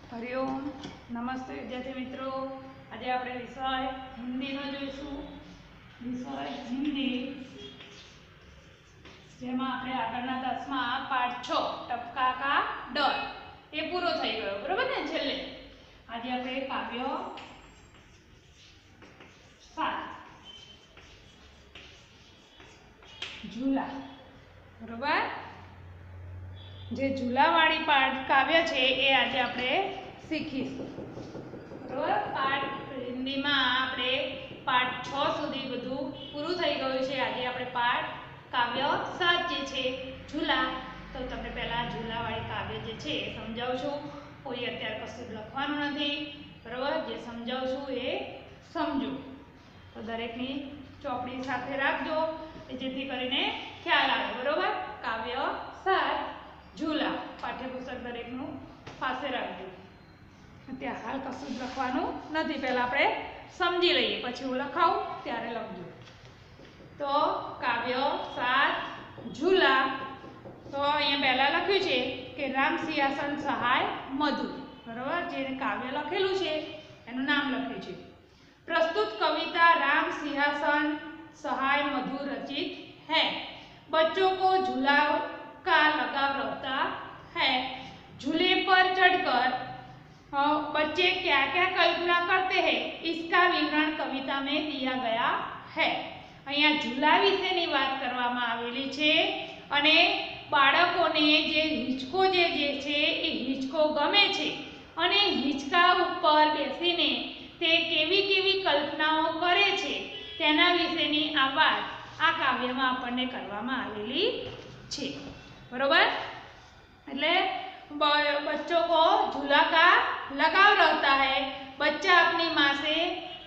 हरिओम नमस्ते विद्यार्थी मित्रों। आज आप विषय हिंदी में जोईशु। विषय हिंदी जेमां आपणे आगळना 10मां पाठ 6 टपका का डर ए पूरो थई गयो बराबर ने। छेल्ले आज आपणे काव्य 7 झूला बराबर। जे झूलावाड़ी पाठ काव्य छे ए आज आपणे शीखीशुं बराबर। पाठ हिंदी में आपणे पाठ 6 सुधी बधुं पूरुं थई गयुं छे। आज आपणे पाठ काव्य 7 जे छे झूला। तो तमने पहेला झूलावाड़ी काव्य जे छे समजावुं छुं। कोई अत्यारे कशुं लखवानुं नथी बराबर। जे समजावुं छुं ए समजो। तो दरेकनी चोपड़ी साथे राखजो जेथी करीने ख्याल आवे बराबर। काव्य 7 झूला पाठ्यपुस्तक दरेकनु पासे राखजो। त्या हाल कशुं ज लखवानुं नथी। पहेला आपणे समजी लईए पछी हुं लखावुं त्यारे लखजो। तो काव्य 7 झूला। तो अहींया पहेला लख्युं छे के राम सिंहासन सहाय मधुर बराबर। जे काव्य लखेलुं छे एनुं नाम लख्युं छे। प्रस्तुत कविता राम सिंहासन सहाय मधुर रचित है। बच्चों को झूला का लगाव रहता है। झूले पर चढ़कर बच्चे क्या क्या कल्पना करते हैं इसका विवरण कविता में दिया गया है। अहींया झूला विशेनी वात करवामां आवेली छे अने बाळकोने जे हिंचको जे छे ए हिंचको गमे छे अने हिंचका उपर बेसीने ते केवी केवी कल्पनाओ करे छे तेना विशेनी आ वात आ काव्यमां आपणने करवामां आवेली छे बरोबर। એટલે बच्चों को झूला का लगाव रहता है। बच्चा अपनी माँ से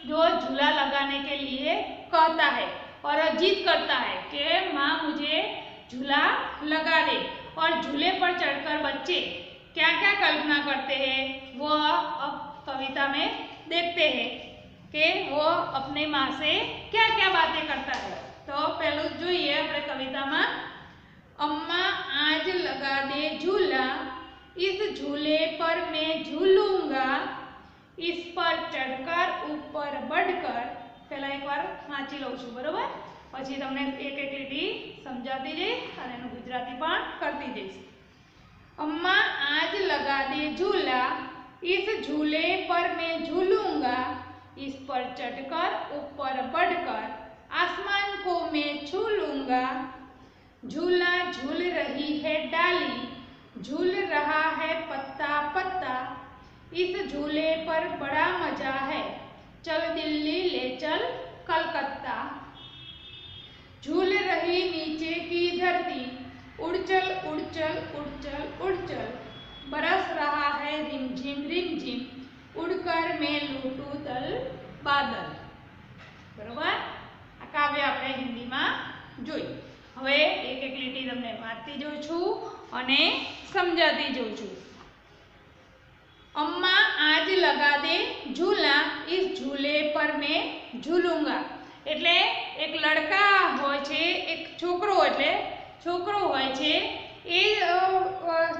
जो झूला लगाने के लिए कहता है और जिद करता है कि माँ मुझे झूला लगा दे। और झूले पर चढ़कर बच्चे क्या क्या कल्पना करते हैं वो अब कविता में देखते हैं कि वो अपने माँ से क्या क्या बातें करता है। तो पहलू जोईए अपने कविता में। अम्मा आज लगा दे झूला, इस झूले पर मैं झूलूंगा, इस पर चढ़कर ऊपर बढ़कर। पहला एक बार वांची लઉં છું बरोबर। પછી તમને એક એક લીટી સમજાવતી જઈશ અને એનું ગુજરાતી પણ કરતી જઈશ। अम्मा आज लगा दे झूला, इस झूले पर मैं झूलूंगा, इस पर चढ़कर ऊपर बढ़कर आसमान को मैं छू लूंगा। झूला झूल रही है डाली, झूल रहा है पत्ता पत्ता, इस झूले पर बड़ा मजा है, चल दिल्ली ले चल कलकत्ता। झूल रही नीचे की धरती, उड़ चल उड़ चल उड़ चल उड़ चल, बरस रहा है रिमझिम रिमझिम, उड़कर मैं लूटूं तल बादल बरोबर। आ काव्य आपणे हिंदी में जोई। हवे एक एक લીટી તમને વાંચતી જોઉં છું અને સમજાતી જોઉં છું। अम्मा आज लगा दे झूला, इस झूले पर मैं झूलूंगा। એટલે એક લડકા હોય છે, એક છોકરો એટલે છોકરો હોય છે। એ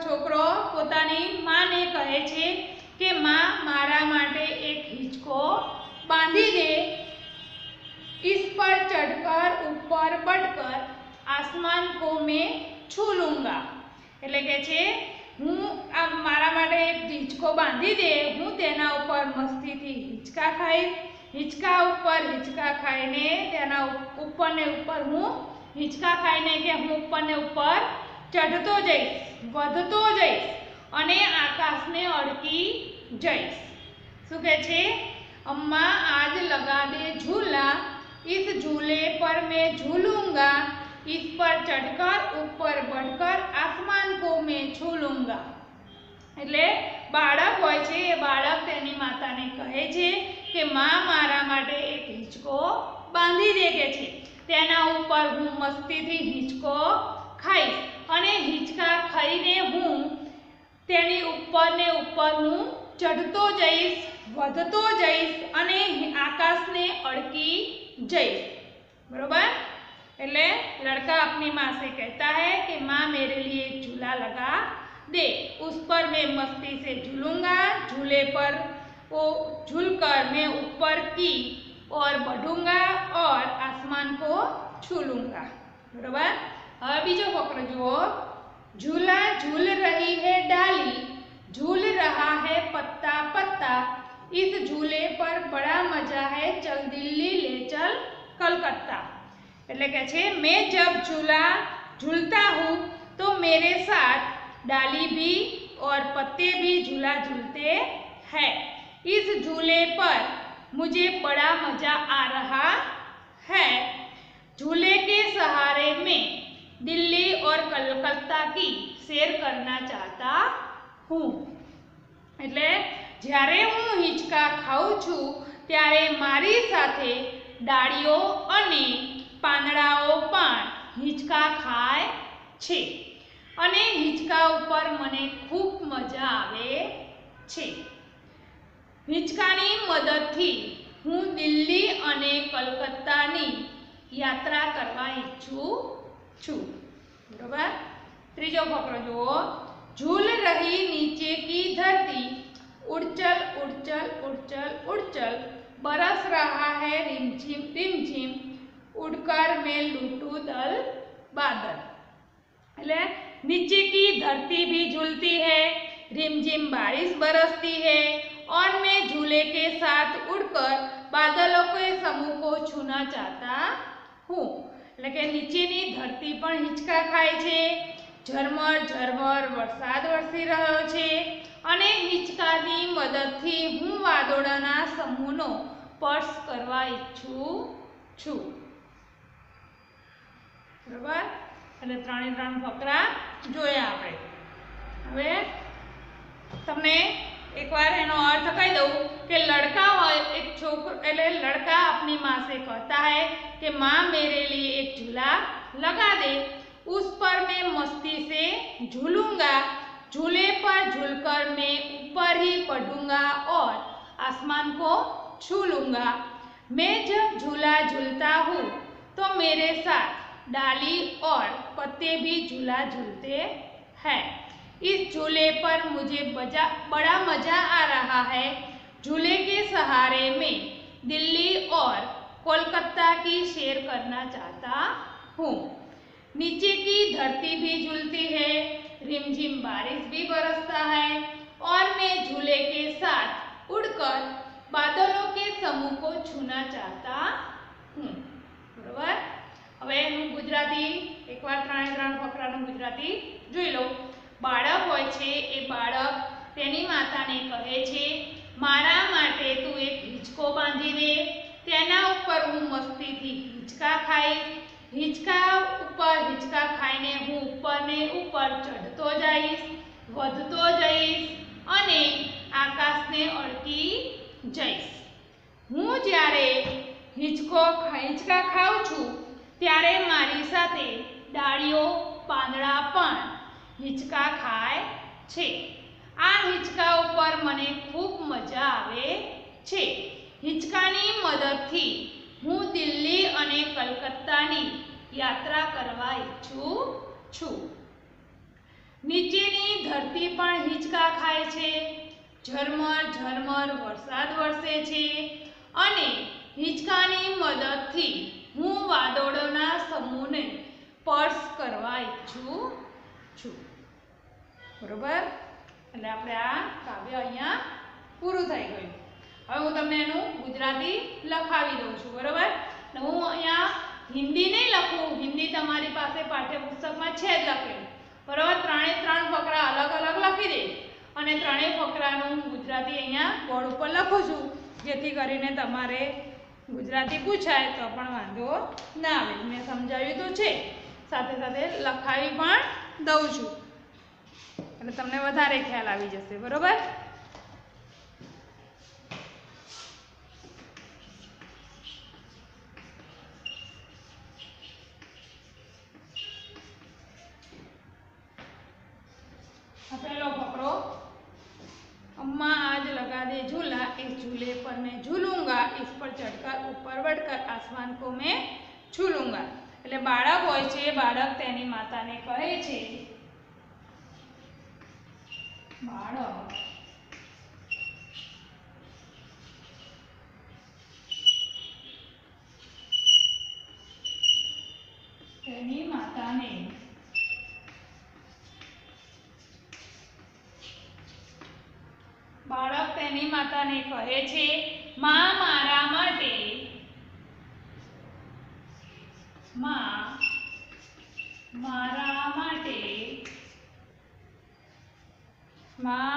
છોકરો પોતાની માને કહે છે કે માં મારા માટે એક હિંચકો બાંધી દે। इस पर चढ़कर ऊपर बढ़कर आसमान को मैं छू लूंगा। એટલે કે છે હું આ મારા માટે એક હિંચકો બાંધી દે, હું તેના ઉપર મસ્તીથી હિંચકા ખાઈશ। હિંચકા ખાઈને તેના ઉપર ને ઉપર હું હિંચકા ખાઈને કે હું ઉપર ને ઉપર ચઢતો જઈશ, વધતો જઈશ અને આકાશને અડકી જઈશ। શું કહે છે? अम्मा आज लगा दे झूला, इस झूले पर मैं झूलूंगा, इस पर चढ़कर ऊपर बढ़कर आसमान को मैं छू लूंगा। એટલે બાળક હોય છે એ બાળક તેની માતાને કહે છે કે માં મારા માટે એક હિંચકો બાંધી દે કે છે, તેના ઉપર હું મસ્તીથી હિંચકો ખાઈશ અને હિંચકા ખાઈને હું તેની ઉપર ને ઉપર હું ચઢતો જઈશ, વધતો જઈશ અને આકાશને અડકી जईश बरोबर। એટલે लड़का अपनी माँ से कहता है कि माँ मेरे लिए एक झूला लगा दे उस पर मैं मस्ती से झूलूंगा, झूले पर वो झूलकर मैं ऊपर की और बढ़ूंगा और आसमान को छू लूंगा। बराबर। હવે બીજો ફકરો જુઓ। झूला झूल रही है डाली, झूल रहा है पत्ता पत्ता, इस झूले पर बड़ा मजा है, चल दिल्ली ले चल कलकत्ता। એટલે કે છે मैं जब झूला झूलता हूँ तो मेरे साथ डाली भी और पत्ते भी झूला झूलते हैं। इस झूले पर मुझे बड़ा मजा आ रहा है। झूले के सहारे में दिल्ली और कलकत्ता की सैर करना चाहता हूँ। એટલે જ્યારે હું હિંચકા ખાઉં છું ત્યારે મારી સાથે ડાળીઓ અને પાંદડાઓ પણ હિંચકા ખાય છે અને હિંચકા ઉપર મને ખૂબ મજા આવે છે। હિંચકાની મદદથી હું દિલ્હી અને કલકત્તાની યાત્રા કરવા ઈચ્છું છું। બરાબર। ત્રીજો ફકરો જુઓ। झूल रही नीचे की धरती, उड़चल उड़चल उड़चल उड़चल, बरस रहा है रिमझिम रिमझिम, उड़कर मैं लूटूं दल बादल। એટલે नीचे की धरती भी झूलती है, रिमझिम बारिश बरसती है और मैं झूले के साथ उड़कर बादलों के समूह को छूना चाहता हूँ। એટલે કે નીચેની ધરતી પણ હિંચકા ખાય છે, ઝરમર ઝરમર વરસાદ વરસી રહ્યો છે અને હિંચકાની મદદથી હું વાદળોના સમૂહનો સ્પર્શ કરવા ઈચ્છું છું। બરાબર। એટલે ત્રણે ત્રણ ફકરા જોયા આપણે। હવે તમને એકવાર એનો अर्थ કહી દઉં કે लड़का હોય एक છોકરો એટલે लड़का अपनी माँ से कहता है कि माँ मेरे लिए एक झूला लगा दे, उस पर मैं मस्ती से झूलूंगा, झूले पर झूलकर मैं ऊपर ही बढ़ूंगा और आसमान को छू लूंगा। मैं जब झूला झूलता हूँ तो मेरे साथ डाली और पत्ते भी झूला झूलते हैं। इस झूले पर मुझे बड़ा मजा आ रहा है। झूले के सहारे में दिल्ली और कोलकाता की सैर करना चाहता हूँ। नीचे की धरती भी झूलती है, रिमझिम बारिश भी बरसता है और मैं झूले के साथ उड़कर बादलों के समूह को छूना चाहता हूँ। बराबर। હવે એનું ગુજરાતી એકવાર ત્રણે ત્રણ ફકરાનું ગુજરાતી જોઈ લો। બાળક હોય છે એ બાળક તેની માતાને કહે છે મારા માટે તું એક હિંચકો બાંધી દે, તેના ઉપર હું મસ્તીથી હિંચકા ખાઈશ, હિંચકા ઉપર હિંચકા ખાઈને હું ઉપર ને ઉપર ચઢતો જઈશ, વધતો જઈશ અને આકાશને અડકી જઈશ। હું જ્યારે હિંચકા ખાઉં છું ત્યારે મારી સાથે ડાળીઓ પાંદડા પણ હિંચકા ખાય છે। આ હિંચકા ઉપર મને ખૂબ મજા આવે છે। હિંચકાની મદદથી હું દિલ્હી અને કલકત્તાની યાત્રા કરવા ઈચ્છું છું। નીચેની ધરતી પણ હિંચકા ખાય છે, ઝરમર ઝરમર વરસાદ વરસે છે અને હિંચકાની મદદથી હું વાદળોના સમૂહને સ્પર્શ કરવા ઈચ્છું છું। બરોબર। એટલે આપણે આ કાવ્ય અહીંયા પૂરું થઈ ગયું। હવે હું તમને એનું ગુજરાતી લખાવી દઉં છું। બરોબર। હું અહીંયા હિન્દી નહીં લખું, હિન્દી તમારી પાસે પાઠ્યપુસ્તકમાં છે જ લખેલું। બરોબર। ત્રણે ત્રણ ફકરા અલગ અલગ લખી દઈશ અને ત્રણેય ફકરાનું ગુજરાતી અહીંયા બોર્ડ ઉપર લખું છું, જેથી કરીને તમારે ગુજરાતી પૂછાય તો પણ વાંધો ના આવે। મેં સમજાવ્યું તો છે, સાથે સાથે લખાવી પણ દઉં છું એટલે તમને વધારે ખ્યાલ આવી જશે। બરોબર। पहलो फकरो। अम्मा आज लगा दे झूला, इस झूले पर मैं झूलूंगा, इस पर चढ़कर ऊपर बढ़कर आसमान को मैं छू लूंगा। એટલે બાળક હોય છે, બાળક તેની માતાને કહે છે બાળક તેની માતાને કહે છે, માં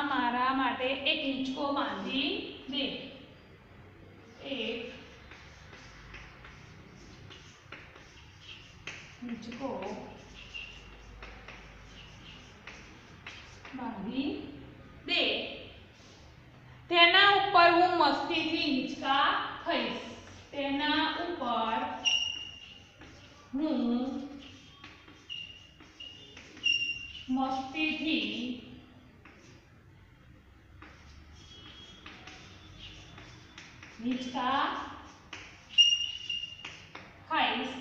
મારા માટે એક હિંચકો બાંધી દે. એક હિંચકો બાંધી દે. તેના ઉપર હું મસ્તીથી હિંચકા ખાઈશ. તેના ઉપર હું મસ્તીથી હિંચકા ખાઈશ.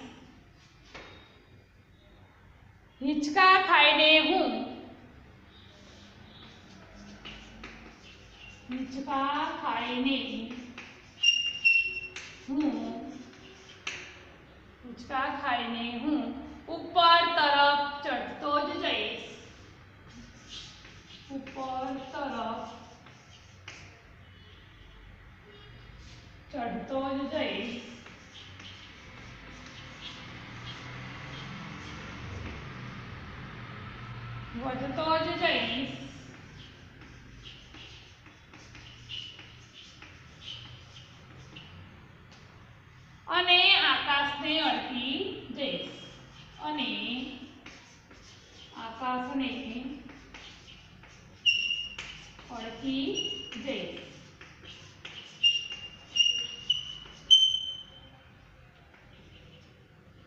હિંચકા ખાઈને હું ઉપર તરફ ચડતો જ જઈશ. વધતો જ જઈશ. અને આકાશને અડકી જઈશ.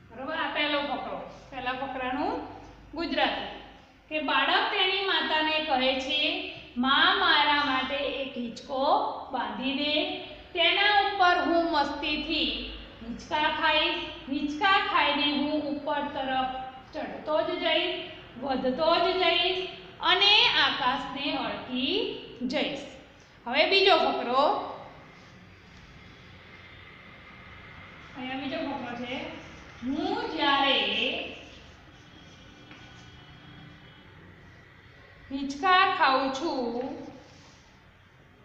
બરોબર. આ પહેલો ફકરો. પહેલા ફકરાનું ગુજરાતી કે બાળક તેની માતાને કહે છે, માં મારા માટે એક હિંચકો બાંધી દે. તેના ઉપર હું મસ્તીથી હિંચકા ખાઈશ. હિંચકા ખાઈને હું ઉપર તરફ ચડતો જ જઈશ, વધતો જ જઈશ અને આકાશને અડકી જઈશ. હવે બીજો ફકરો. અહીંયા બીજો ફકરો છે. હું જ્યારે हिचका खाऊं छू,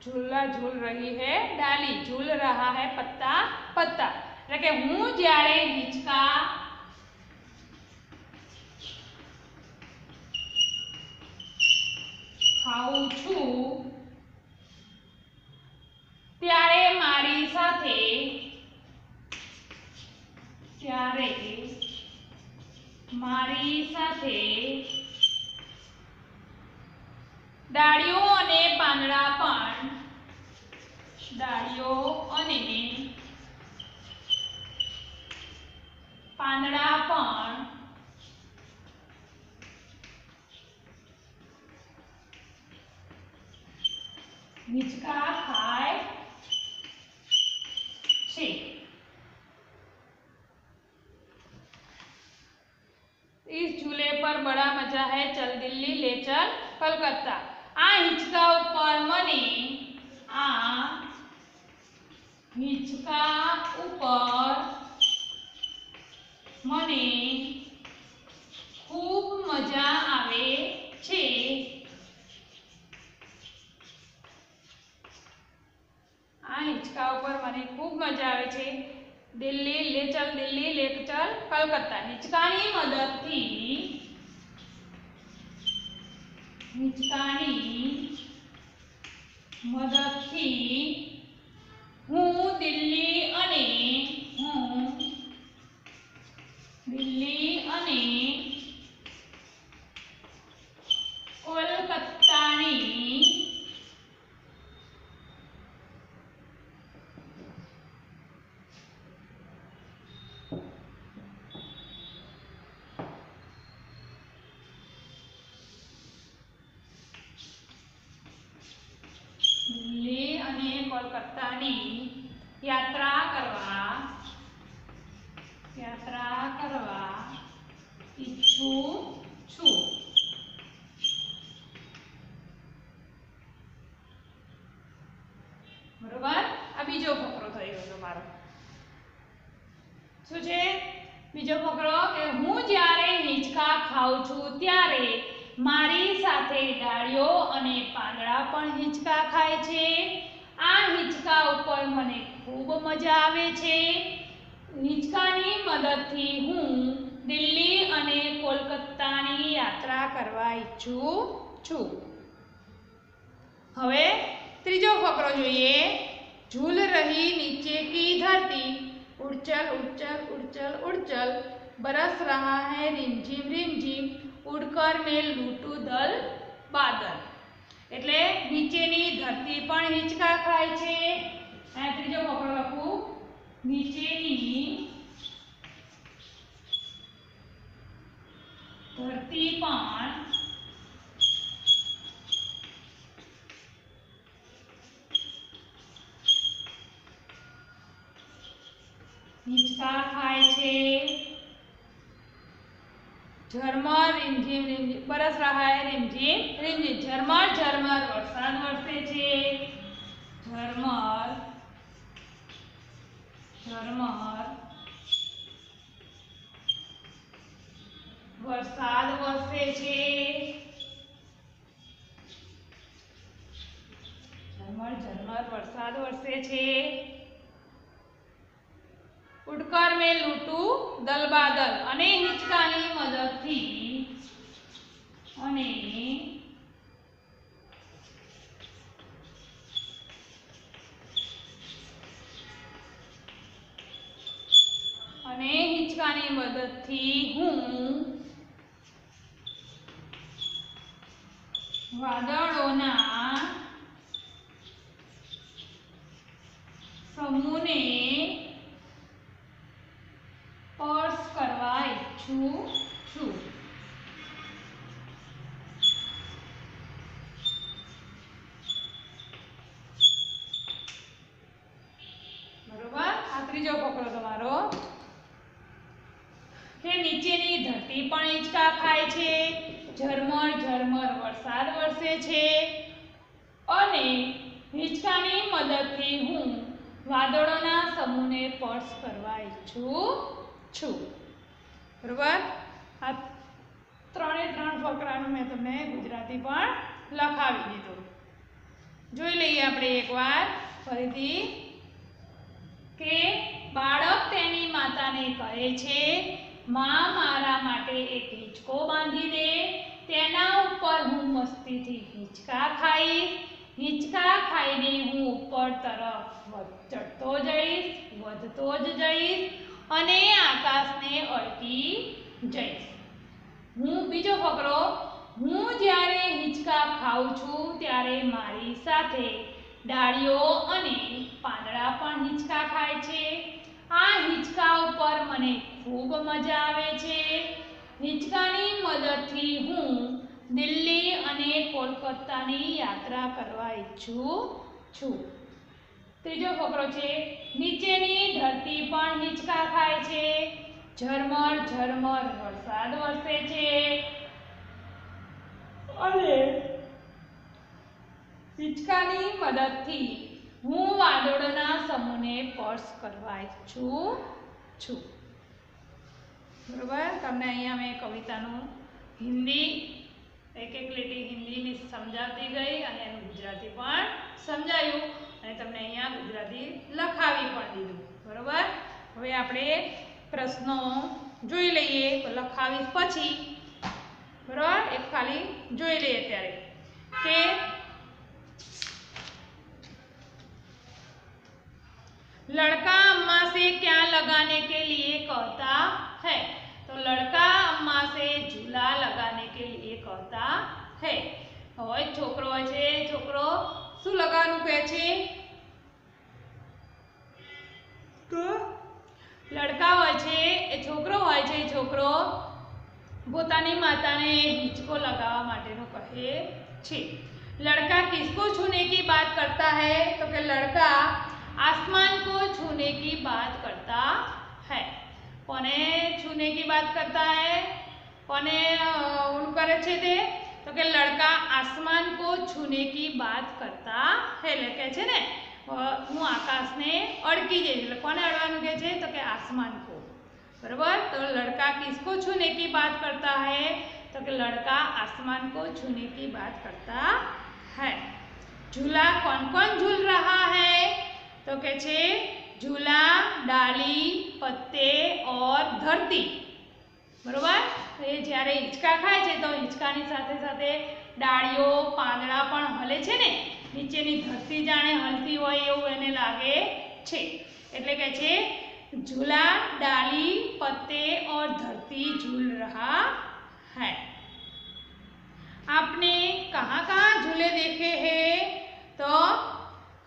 झूला झूल रही है डाली, झूल रहा है पत्ता पत्ता. એટલે કે હું જ્યારે હિંચકા ખાઉં છું ત્યારે મારી સાથે ડાળીઓ અને પાંદડા પણ હિંચકા ખાય છે. इस झूले पर बड़ा मजा है, चल दिल्ली ले चल कलकत्ता. આ હિંચકા ઉપર મને ખૂબ મજા આવે છે. આ હિંચકા ઉપર મને ખૂબ મજા આવે છે. દિલ્હી લે ચલ કલકત્તા. હિંચકાની મદદથી હું દિલ્હી અને કોલકાતાની યાત્રા કરવા ઈચ્છું છું. बरोबर। आ बीजो फकरो थई गयो मारो। શું છે બીજો ફકરો કે હું જ્યારે હિંચકા ખાઉં છું ત્યારે મારી સાથે ડાળીઓ અને પાંદડા પણ હિંચકા ખાય છે। આ હિંચકા ઉપર મને ખૂબ મજા આવે છે। હિંચકાની મદદથી હું દિલ્હી અને કોલકાતાની યાત્રા કરવા ઈચ્છું છું। હવે ત્રીજો ફકરો જોઈએ। झूल रही नीचे की धरती, उड़चल उड़चल उड़चल उड़चल, बरस रहा है रिमझिम रिमझिम, उड़कर मैं लूटू दल बादल। એટલે નીચેની ધરતી પણ હિંચકા ખાય છે। આ ત્રીજો ફકરો લખું। નીચેની ધરતી પણ હિંચકા ખાય છે। झरमर रिमझिम रिमझिम, बरस रहा है रिमझिम रिमझिम, झरमर झरमर वरसाद वरसे छे। झरमर झरमर वरसाद वरसे छे। झरमर झरमर वरसाद वरसे छे। उड़कर में लूटू दल बादल, अने हिंचकानी मददथी हिंचकानी मददथी हूँ वादळोना समूहने स्पर्श करवा इच्छुं छुं। बरोबर। आ त्रीजो फकरो तमारो के नीचेनी धरती पण हिंचका खाय छे। झरमर झरमर वरसाद वरसे छे अने हिंचकानी मददथी हूँ वादळोना समूहने स्पर्श करवा इच्छुं છું। બરોબર। આ ત્રણે ત્રણ ફકરાનું મેં તમને ગુજરાતી પણ લખાવી દીધું। જોઈ લઈએ આપણે એકવાર ફરીથી કે બાળક તેની માતાને કહે છે, માં મારા માટે એક હિંચકો બાંધી દે, તેના ઉપર હું મસ્તીથી હિંચકા ખાઈશ, હિંચકા ખાઈને હું ઉપર તરફ ચડતો જઈશ, વધતો જ જઈશ અને આકાશને અડકી જઈશ। હું બીજો ફકરો, હું જ્યારે હિંચકા ખાઉં છું ત્યારે મારી સાથે ડાળીઓ અને પાંદડા પણ હિંચકા ખાય છે। આ હિંચકા ઉપર મને ખૂબ મજા આવે છે। હિંચકાની મદદથી હું દિલ્હી અને કોલકાતાની યાત્રા કરવા ઈચ્છું છું। ત્રીજો ફકરો છે, નીચેની ધરતી પણ હિંચકા ખાય છે। झरमर झरमर वरसाद वरसे छे अने हिंचकानी मददथी हूँ वादळोना समूहने स्पर्श करवा इच्छुं छुं। बरोबर। तमने अहींया मैं कवितानुं हिंदी एक एक લીટી हिंदी में समजाती गई अने एनुं गुजराती पण समजायुं अने तमने अहींया गुजराती लखावी पण दीधुं। बरोबर। हवे आपणे प्रश्नो જોઈ લઈએ તો લખાવી પછી બરાબર એક ખાલી જોઈ લઈએ ત્યારે કે लड़का अम्मा से क्या लगाने के लिए कहता है। तो लड़का अम्मा से झूला लगाने के लिए कहता है। होय छोकरो होय छे, छोकरो શું લગાવવાનું કહે છે? તો लड़का होय छे ए छोकरो होय छे, छोकरो पोतानी माताने हिंचको लगावा माटेनो कहे छे। लड़का किसको छूने की बात करता है? तो कि लड़का आसमान को छूने की बात करता है। कोने छूने की बात करता है? कोने उन करे छे ते? तो कि लड़का आसमान को छूने की बात करता है। એટલે કે છે ને હું આકાશને अड़की जईश એટલે કોને અડવાનું કહે છે તો કે आसमान को बराबर। तो लड़का किसको छूने की बात करता है तो कि लड़का आसमान को छूने की बात करता है। झूला कौन कौन झूल रहा है तो के छे झूला डाली पत्ते और धरती बराबर। तो ये જ્યારે હિંચકા ખાય છે તો હિંચકાની સાથે સાથે ડાળીઓ પાંદડા પણ હલે છે ને, નીચેની ધરતી જાણે હલતી હોય એવું એને લાગે છે એટલે કે છે झूला डाली पत्ते और धरती झूल रहा है। आपने कहाँ कहाँ झूले देखे हैं तो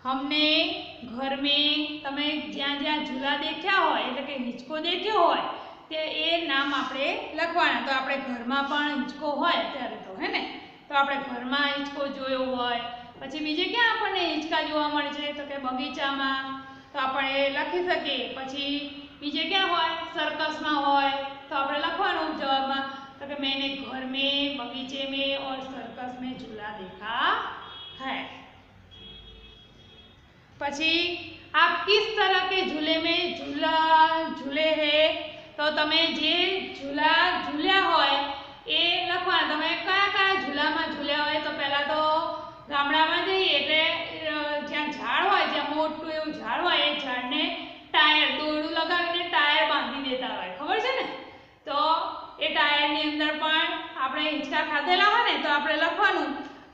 हमने घर में तमे ज्यां ज्यां झूला देख्या होय એટલે કે હિંચકો દેખ્યો હોય તે એ નામ આપણે લખવાના। તો આપણે ઘરમાં પણ હિંચકો હોય ત્યારે તો હે ને, તો આપણે ઘરમાં હિંચકો જોયો હોય, પછી બીજે ક્યાં આપણને હિંચકા જોવા મળે છે તો કે બગીચામાં, तो આપણે લખી શકીએ। પછી બીજે ક્યાં હોય सर्कसમાં હોય તો આપણે લખવાનું જવાબમાં તો કે मैंने घर में बगीचे में और सर्कस में झूला देखा है। પછી आप किस तरह के झूले में झूले हैं तो તમે જે झूला झूल्या હોય એ લખવાના। તમે કયા કયા झूलाમાં झूल्या હોય તો પહેલા તો ગામડામાં જઈએ એટલે જ્યાં ઝાડ હોય, જ્યાં મોટું એવું ઝાડ હોય એ ઝાડને ટાયર દોરડું લગાવીને ટાયર બાંધી દેતા હોય, ખબર છે ને। તો એ ટાયરની અંદર પણ આપણે હિંચકા ખાધેલા હોય ને તો આપણે લખવાનું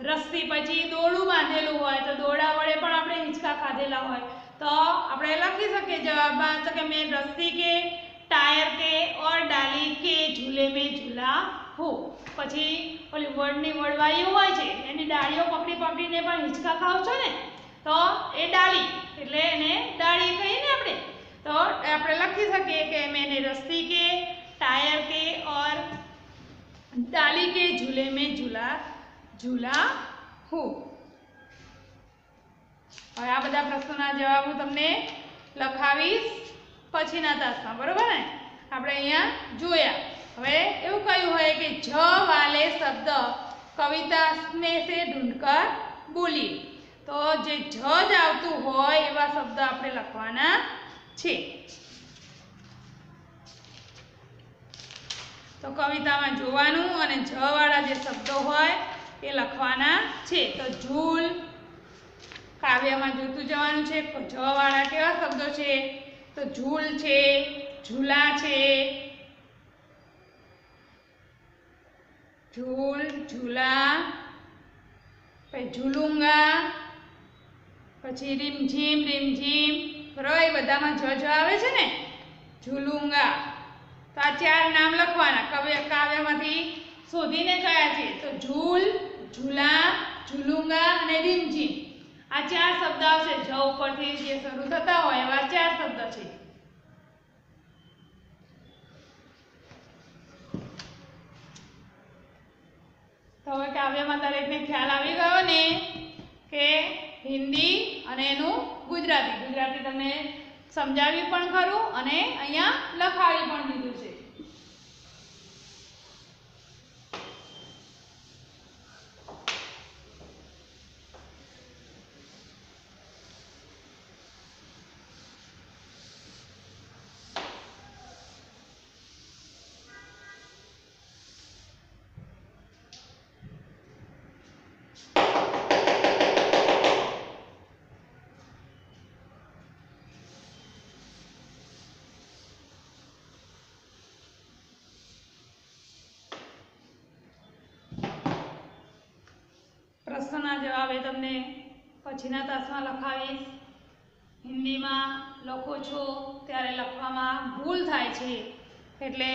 રસ્સી, પછી દોરડું બાંધેલું હોય તો દોરડા વડે પણ આપણે હિંચકા ખાધેલા હોય તો આપણે લખી શકીએ જવાબમાં તો કે मैं रस्सी के टायर के और डाली के झूले में झूला हूँ। પછી ઓલી વડની વડવાઈઓ હોય છે એની ડાળીઓ પકડી પકડીને પણ હિંચકા ખાવ છો ને તો એ ડાળી એટલે એને ડાળી કહીએ ને આપણે। તો આપણે લખી શકીએ કે मैंने रस्सी के टायर के और डाली के झूले में झूला हूँ। હવે આ બધા પ્રશ્નોના જવાબ હું તમને લખાવીશ પછીના તાસમાં, બરોબર ને। આપણે અહીંયા જોયા। હવે એવું કહ્યું હોય કે જ વાલે શબ્દ કવિતા में से ढूंढकर बोलिए, तो जे જ જ આવતું હોય એવા શબ્દ આપણે લખવાના છે। તો કવિતામાં જોવાનું અને જ વાળા જે શબ્દો હોય એ લખવાના છે। તો ઝૂલ કાવ્યમાં જોતું જવાનું છે જ વાળા કેવા શબ્દો છે તો ઝૂલ છે, ઝૂલા છે, झूल झूला, પછી ઝૂલુંગા, પછી રીમઝીમ રીમઝીમ, બરાબર। એ બધામાં જ આવે છે ને ઝૂલુંગા। તો આ ચાર નામ લખવાના કાવ્યમાંથી શોધીને કયા છે તો ઝૂલ, ઝૂલા, ઝૂલુંગા અને રીમઝીમ। આ ચાર શબ્દ આવશે જ ઉપરથી જે શરૂ થતા હોય એવા ચાર શબ્દ છે। તો હવે કાવ્યમાં દરેકને ખ્યાલ આવી ગયો ને કે હિન્દી અને એનું ગુજરાતી તમને સમજાવી પણ ખરું અને અહીંયા લખાવી પણ દીધું છે। પ્રશ્નના જવાબ એ તમને પછીના તાસમાં લખાવીશ। હિન્દીમાં લખો છો ત્યારે લખવામાં ભૂલ થાય છે એટલે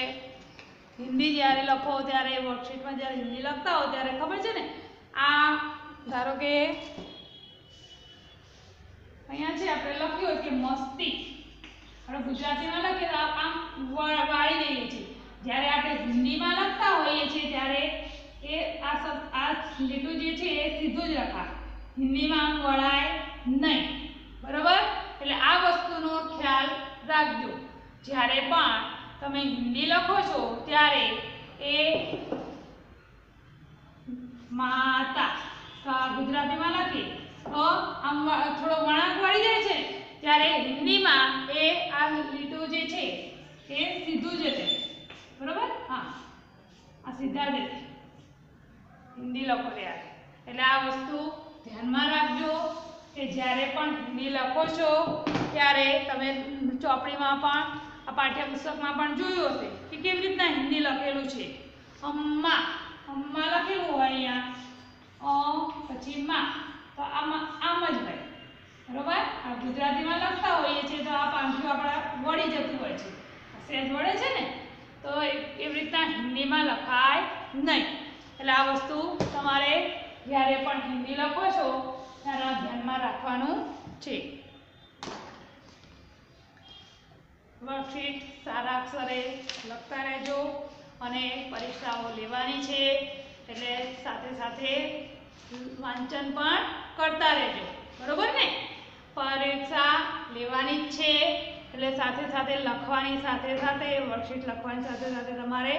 હિન્દી જ્યારે લખો ત્યારે વર્કશીટમાં જ્યારે હિન્દી લખતા હો ત્યારે ખબર છે ને આ ધારો કે અહીંયા છે આપણે લખ્યું કે મસ્તી, આપણે ગુજરાતીમાં લખીએ તો આમ વાળી દઈએ છીએ, જ્યારે આપણે હિન્દીમાં લખતા હોઈએ છીએ ત્યારે એ આ લીટું જે છે એ સીધું જ લખાય, હિન્દીમાં આમ વળાય નહીં, બરાબર। એટલે આ વસ્તુનો ખ્યાલ રાખજો। જ્યારે પણ તમે હિન્દી લખો છો ત્યારે એ માતા ગુજરાતીમાં લખીએ તો આમ થોડો વળાંક વળી જાય છે ત્યારે હિન્દીમાં એ આ લીટું જે છે એ સીધું જ છે, બરોબર. હા, આ સીધા જ છે. હિન્દી લખો ત્યારે એટલે આ વસ્તુ ધ્યાનમાં રાખજો કે જ્યારે પણ હિન્દી લખો છો ત્યારે તમે ચોપડીમાં પણ આ પાઠ્યપુસ્તકમાં પણ જોયું હશે કે કેવી રીતના હિન્દી લખેલું છે. અમ્મા, અમ્મા લખેલું હોય અહીંયા પછી માં, તો આમાં આમ જ હોય, બરોબર. આ ગુજરાતીમાં લખતા હોઈએ છીએ તો આ પાંખીઓ આપણા વળી જતી હોય છે, સહેજ વળે છે ને, તો એવી રીતના હિન્દીમાં લખાય નહીં. એટલે આ વસ્તુ તમારે જ્યારે પણ હિન્દી લખો છો ત્યારે ધ્યાનમાં રાખવાનું છે. વર્કશીટ સારા અક્ષરે લખતા રહેજો અને પરીક્ષાઓ લેવાની છે એટલે સાથે સાથે વાંચન પણ કરતા રહેજો, બરોબર ને. પરીક્ષા લેવાની જ છે એટલે સાથે સાથે લખવાની સાથે સાથે વર્કશીટ લખવાની સાથે સાથે તમારે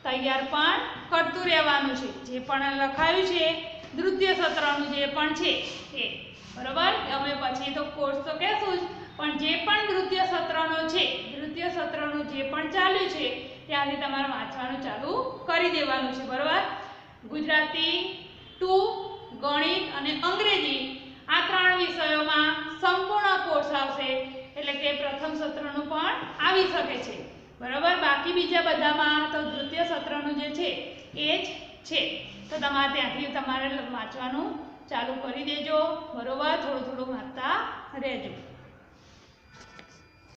તૈયાર પણ કરતું રહેવાનું છે. જે પણ લખાયું છે દ્વિતીય સત્રનું જે પણ છે એ, બરોબર. અમે પછી તો કોર્સ તો કહેશું જ, પણ જે પણ દ્વિતીય સત્રનો છે, દ્વિતીય સત્રનું જે પણ ચાલ્યું છે ત્યાંથી તમારે વાંચવાનું ચાલુ કરી દેવાનું છે, બરોબર. ગુજરાતી 2, ગણિત અને અંગ્રેજી આ 3 વિષયોમાં સંપૂર્ણ કોર્સ આવશે એટલે કે પ્રથમ સત્રનું પણ આવી શકે છે, બરોબર. બાકી બીજા બધામાં તો દ્વિતીય સત્રનું જે છે એ જ છે, તો તમારે ત્યાંથી તમારે વાંચવાનું ચાલુ કરી દેજો, બરોબર. થોડું થોડું વાંચતા રહેજો.